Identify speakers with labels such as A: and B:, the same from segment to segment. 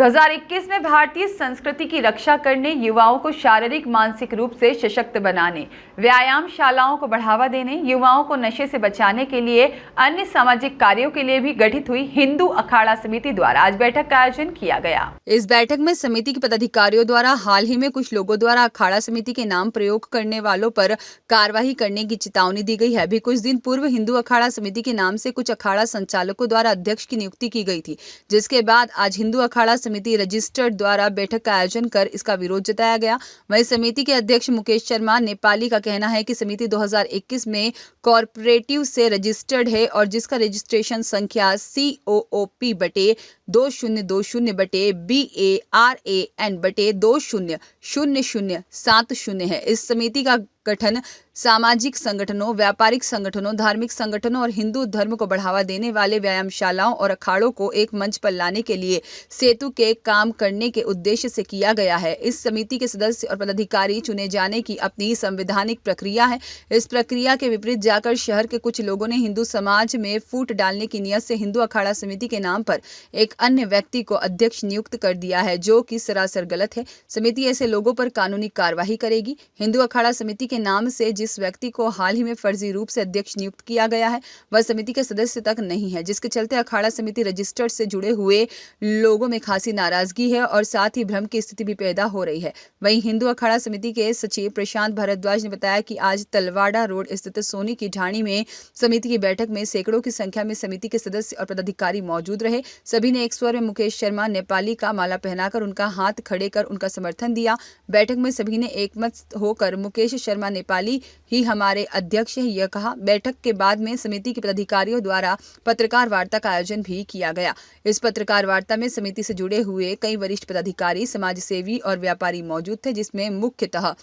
A: 2021 में भारतीय संस्कृति की रक्षा करने, युवाओं को शारीरिक मानसिक रूप से सशक्त बनाने, व्यायामशालाओं को बढ़ावा देने, युवाओं को नशे से बचाने के लिए अन्य सामाजिक कार्यों के लिए भी गठित हुई हिंदू अखाड़ा समिति द्वारा आज बैठक का आयोजन किया गया। इस बैठक में समिति के पदाधिकारियों द्वारा हाल ही में कुछ लोगों द्वारा अखाड़ा समिति के नाम प्रयोग करने वालों पर कार्रवाई करने की चेतावनी दी गई है। अभी कुछ दिन पूर्व हिंदू अखाड़ा समिति के नाम से कुछ अखाड़ा संचालकों द्वारा अध्यक्ष की नियुक्ति की गई थी, जिसके बाद आज हिंदू अखाड़ा समिति रजिस्टर्ड द्वारा बैठक का आयोजन कर इसका विरोध जताया गया। वहीं समिति के अध्यक्ष मुकेश शर्मा नेपाली का कहना है कि समिति 2021 में कॉर्पोरेटिव से रजिस्टर्ड है और जिसका रजिस्ट्रेशन संख्या COOP/BARAN/200070 है। इस समिति का गठन सामाजिक संगठनों, व्यापारिक संगठनों, धार्मिक संगठनों और हिंदू धर्म को बढ़ावा देने वाले व्यायामशालाओं और अखाड़ों को एक मंच पर लाने के लिए सेतु के काम करने के उद्देश्य से किया गया है। इस समिति के सदस्य और पदाधिकारी चुने जाने की अपनी संवैधानिक प्रक्रिया है। इस प्रक्रिया के विपरीत जाकर शहर के कुछ लोगों ने हिंदू समाज में फूट डालने की नियत से हिंदू अखाड़ा समिति के नाम पर एक अन्य व्यक्ति को अध्यक्ष नियुक्त कर दिया है, जो कि सरासर गलत है। समिति ऐसे लोगों पर कानूनी कार्रवाई करेगी। हिंदू अखाड़ा समिति के नाम से जिस व्यक्ति को हाल ही में फर्जी रूप से अध्यक्ष नियुक्त किया गया है, वह समिति के सदस्य तक नहीं है, जिसके चलते अखाड़ा समिति रजिस्टर्ड से जुड़े हुए लोगों में खासी नाराजगी है और साथ ही भ्रम की स्थिति भी पैदा हो रही है। वहीं हिंदू अखाड़ा समिति के सचिव प्रशांत भारद्वाज ने बताया कि आज तलवाड़ा रोड स्थित सोनी की ढाणी में समिति की बैठक में सैकड़ों की संख्या में समिति के सदस्य और पदाधिकारी मौजूद रहे। सभी ने एक स्वर में मुकेश शर्मा नेपाली का माला पहनाकर उनका हाथ खड़े कर उनका समर्थन दिया। बैठक में सभी ने एकमत होकर मुकेश शर्मा नेपाली ही हमारे अध्यक्ष है यह कहा। बैठक के बाद में समिति के पदाधिकारियों द्वारा पत्रकार वार्ता का आयोजन भी किया गया। इस पत्रकार वार्ता में समिति से जुड़े हुए कई वरिष्ठ पदाधिकारी, समाजसेवी और व्यापारी मौजूद थे, जिसमें मुख्यतः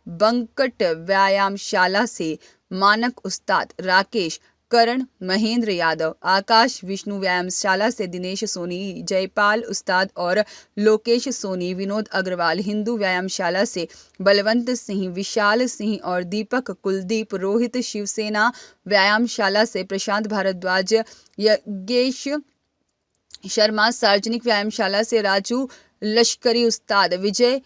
A: बंकट व्यायामशाला से मानक उस्ताद राकेश, करण, महेंद्र यादव, आकाश विष्णु व्यायामशाला से दिनेश सोनी, जयपाल उस्ताद और लोकेश सोनी, विनोद अग्रवाल हिंदू व्यायामशाला से बलवंत सिंह, विशाल सिंह और दीपक कुलदीप, रोहित शिवसेना व्यायामशाला से प्रशांत भारद्वाज, यज्ञेश शर्मा सार्वजनिक व्यायामशाला से राजू लश्करी उस्ताद, विजय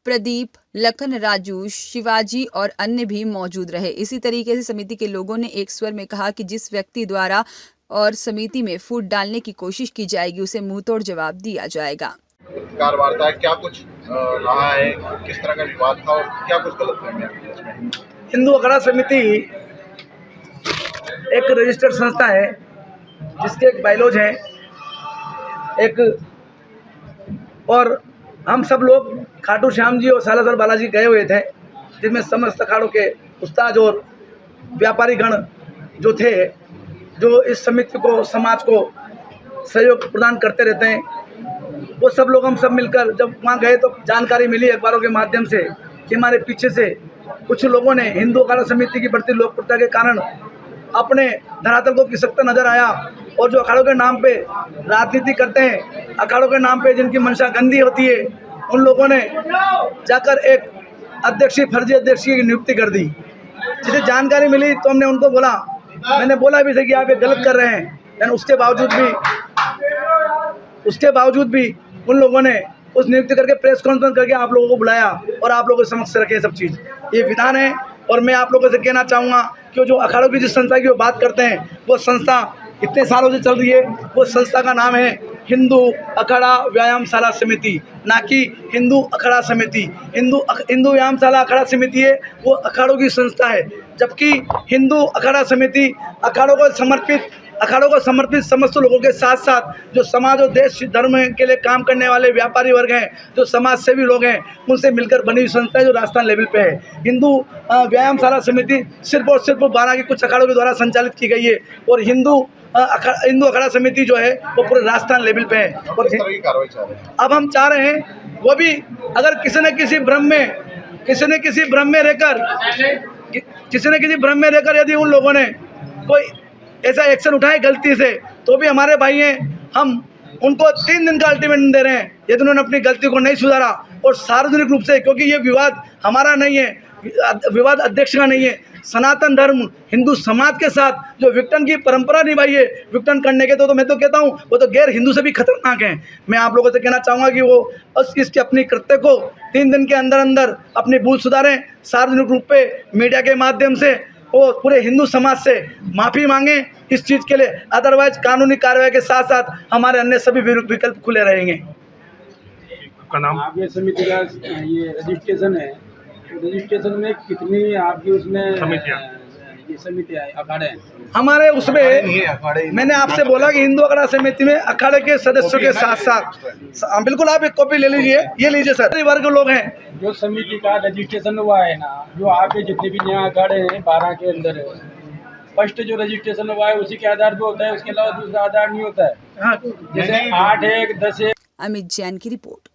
A: प्रदीप, लखन, राजू, शिवाजी और अन्य भी मौजूद रहे। इसी तरीके से समिति के लोगों ने एक स्वर में कहा कि जिस व्यक्ति द्वारा और समिति में फूट डालने की कोशिश की जाएगी उसे मुंहतोड़ जवाब दिया जाएगा।
B: पत्रकार वार्ता क्या कुछ रहा है, किस तरह का विवाद था और क्या कुछ गलत फहमियां थी इसमें?
C: हिंदू अखाड़ा समिति एक रजिस्टर्ड संस्था है जिसके एक बायलॉज है और हम सब लोग खाटू श्याम जी और सालासर बालाजी गए हुए थे, जिसमें समस्त अखाड़ों के उस्ताद और व्यापारी गण जो थे, जो इस समिति को, समाज को सहयोग प्रदान करते रहते हैं, वो सब लोग हम सब मिलकर जब वहाँ गए तो जानकारी मिली अखबारों के माध्यम से कि हमारे पीछे से कुछ लोगों ने हिंदू अखाड़ा समिति की बढ़ती लोकप्रियता के कारण अपने धरातल को खिसकता नजर आया और जो अखाड़ों के नाम पे राजनीति करते हैं, अखाड़ों के नाम पे जिनकी मंशा गंदी होती है, उन लोगों ने जाकर एक फर्जी अध्यक्ष की नियुक्ति कर दी। जिसे जानकारी मिली तो हमने उनको बोला, मैंने बोला भी था कि आप ये गलत कर रहे हैं, लेकिन उसके बावजूद भी उन लोगों ने उस नियुक्ति करके प्रेस कॉन्फ्रेंस करके आप लोगों को बुलाया और आप लोगों के समक्ष रखे सब चीज़। ये विधान है और मैं आप लोगों से कहना चाहूँगा कि जो अखाड़ों की जिस संस्था की वो बात करते हैं, वो संस्था इतने सालों से चल रही है। वो संस्था का नाम है हिंदू अखाड़ा व्यायामशाला समिति, ना कि हिंदू अखाड़ा समिति। हिंदू व्यायामशाला अखाड़ा समिति है, वो अखाड़ों की संस्था है, जबकि हिंदू अखाड़ा समिति अखाड़ों को समर्पित समस्त लोगों के साथ साथ जो समाज और देश धर्म के लिए काम करने वाले व्यापारी वर्ग हैं, जो समाज सेवी लोग हैं, उनसे मिलकर बनी हुई संस्था है जो राजस्थान लेवल पे है। हिंदू व्यायामशाला समिति सिर्फ और सिर्फ 12 के कुछ अखाड़ों के द्वारा संचालित की गई है और हिंदू अखाड़ा समिति जो है वो पूरे राजस्थान लेवल पे है। अब हम चाह रहे हैं वो भी अगर किसी न किसी भ्रम में रहकर यदि उन लोगों ने कोई ऐसा एक्शन उठाए गलती से, तो भी हमारे भाई हैं, हम उनको 3 दिन का अल्टीमेटम दे रहे हैं यदि उन्होंने अपनी गलती को नहीं सुधारा और सार्वजनिक रूप से, क्योंकि ये विवाद हमारा नहीं है, विवाद अध्यक्ष का नहीं है। सनातन धर्म हिंदू समाज के साथ जो विघटन की परंपरा निभाई है, विघटन करने के तो मैं तो कहता हूँ वो तो गैर हिंदू से भी खतरनाक हैं। मैं आप लोगों से कहना चाहूँगा कि वो इसके अपनी कृत्य को 3 दिन के अंदर अंदर अपनी भूल सुधारें, सार्वजनिक रूप पे मीडिया के माध्यम से वो पूरे हिंदू समाज से माफ़ी मांगें इस चीज़ के लिए। अदरवाइज कानूनी कार्रवाई के साथ साथ हमारे अन्य सभी विकल्प खुले रहेंगे।
D: का नाम?
E: आपके समिति का ये रजिस्ट्रेशन है, रजिस्ट्रेशन में कितनी आपकी उसमें
D: समितियां?
E: ये समितियां अखाड़े हैं?
C: हमारे उसमें
B: नहीं है अखाड़े,
C: मैंने आपसे बोला कि हिंदू अखाड़ा समिति में अखाड़े के सदस्यों के साथ साथ बिल्कुल आप एक कॉपी ले लीजिए, ये लीजिए सर। सभी वर्ग लोग हैं।
E: जो समिति का रजिस्ट्रेशन हुआ है ना, जो आपके जितने भी यहाँ अखाड़े हैं 12 के अंदर है, फर्स्ट जो रजिस्ट्रेशन हुआ है उसी के आधार पे होता है, उसके अलावा दूसरा आधार नहीं होता है।
C: हाँ,
E: जैसे 8 1 10
A: अमित जैन की रिपोर्ट।